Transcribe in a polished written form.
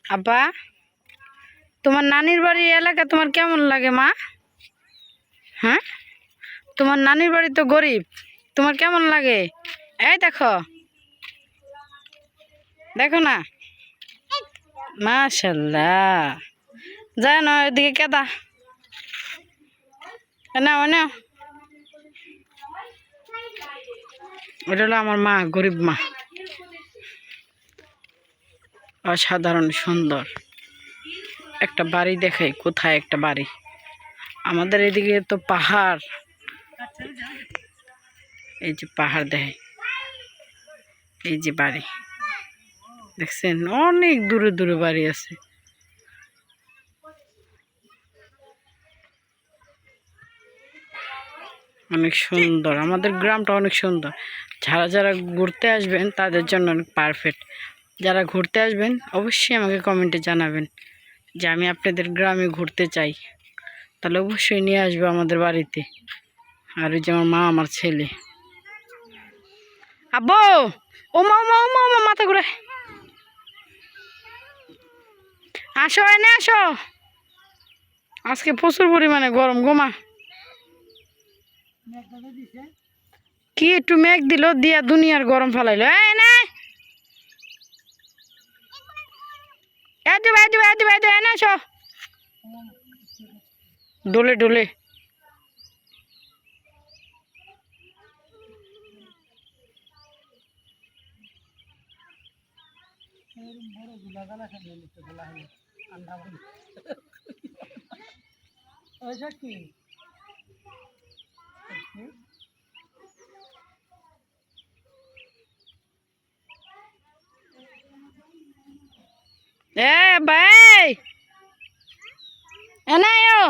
আব্বা, তোমার নানির বাড়ির এলাকা তোমার কেমন লাগে মা? হ্যাঁ, তোমার নানির বাড়ি তো গরিব, তোমার কেমন লাগে? এই দেখো, দেখো না, মাশাল্লাহ। যায় না এদিকে কেদা না মানে ওটা হলো আমার মা, গরিব মা, অসাধারণ সুন্দর একটা বাড়ি। দেখাই কোথায় একটা বাড়ি, আমাদের এদিকে তো পাহাড়, এই যে পাহাড় দেখে, এই যে বাড়ি দেখছেন, অনেক দূরে দূরে বাড়ি আছে। অনেক সুন্দর, আমাদের গ্রামটা অনেক সুন্দর। যারা যারা ঘুরতে আসবেন তাদের জন্য অনেক পারফেক্ট। যারা ঘুরতে আসবেন অবশ্যই আমাকে কমেন্টে জানাবেন যে আমি আপনাদের গ্রামে ঘুরতে চাই, তাহলে অবশ্যই নিয়ে আসবো আমাদের বাড়িতে। আর ওই যে আমার মা, আমার ছেলে। আব্বু, ও মা মা মা মা মাথা ঘুরে, আসো এনে আসো, আজকে প্রচুর পরিমাণে গরম গোমা। কি একটু মেঘ দিল, দিয়া দুনিয়ার গরম ফেলাইলো। এই না এনে আসো, ডোলে ডোলে। এ ভাই, এনে আয়ো।